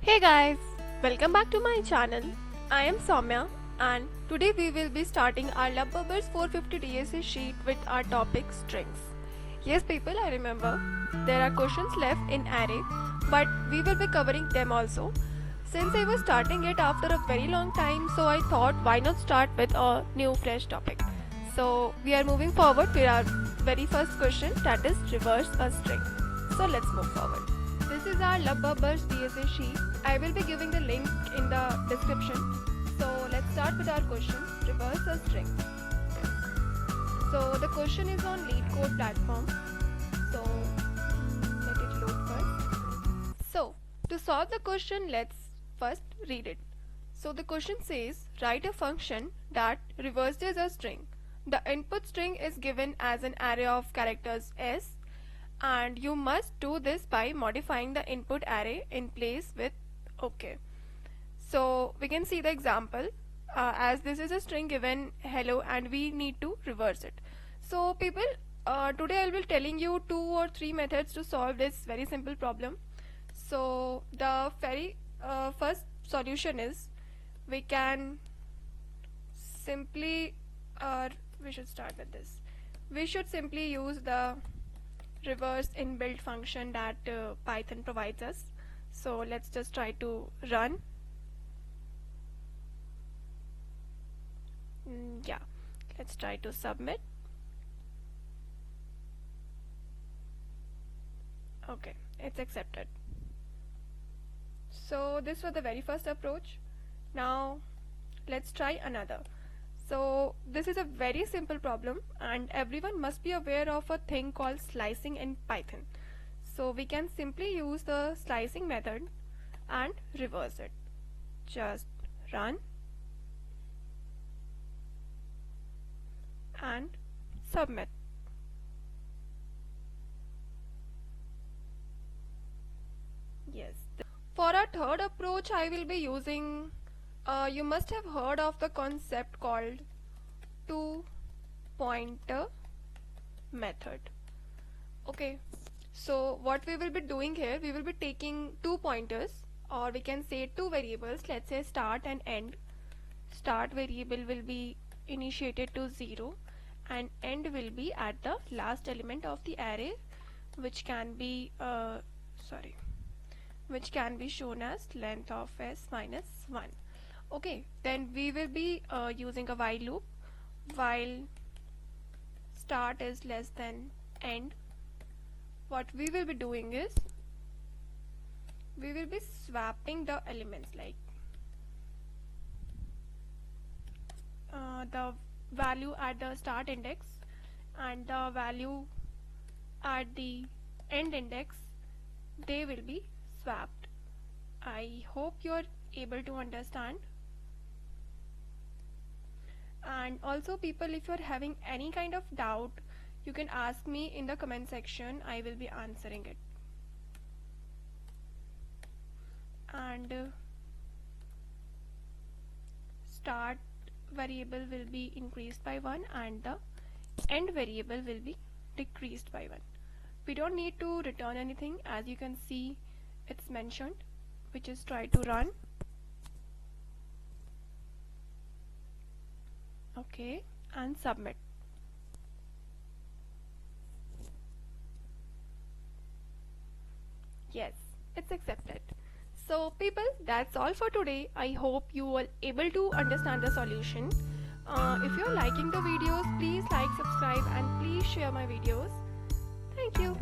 Hey guys, welcome back to my channel. I am Saummya and today we will be starting our Babbar's 450 DSA sheet with our topic strings. Yes people, I remember there are questions left in array but we will be covering them also. Since I was starting it after a very long time, so I thought why not start with a new fresh topic. So we are moving forward with our very first question, that is reverse a string. So let's move forward. This is our Babbar's DSA sheet. I will be giving the link in the description. So let's start with our question, reverse a string. So the question is on LeetCode platform. So let it load first. So to solve the question, let's first read it. So the question says, write a function that reverses a string. The input string is given as an array of characters S, and you must do this by modifying the input array in place with OK. So we can see the example as this is a string given hello and we need to reverse it. So people, today I will be telling you 2 or 3 methods to solve this very simple problem. So the very first solution is we can simply we should start with this. We should simply use the reverse inbuilt function that Python provides us. So let's just try to run. Yeah, let's try to submit. Okay, it's accepted. So this was the very first approach. Now let's try another. So this is a very simple problem and everyone must be aware of a thing called slicing in Python. So we can simply use the slicing method and reverse it. Just run and submit. Yes. For our third approach, I will be using you must have heard of the concept called two-pointer method. Okay, so what we will be doing here, we will be taking 2 pointers, or we can say 2 variables, let's say start and end. Start variable will be initiated to 0 and end will be at the last element of the array, which can be shown as length of s minus 1. Okay, then we will be using a while loop. While start is less than end, what we will be doing is we will be swapping the elements, like the value at the start index and the value at the end index, they will be swapped. I hope you are able to understand. And also people, if you're having any kind of doubt, you can ask me in the comment section. I will be answering it. And start variable will be increased by 1 and the end variable will be decreased by 1. We don't need to return anything, as you can see it's mentioned, which is try to run. Okay, and submit. Yes, it's accepted. So people, that's all for today. I hope you are able to understand the solution. If you're liking the videos, please like, subscribe and please share my videos. Thank you.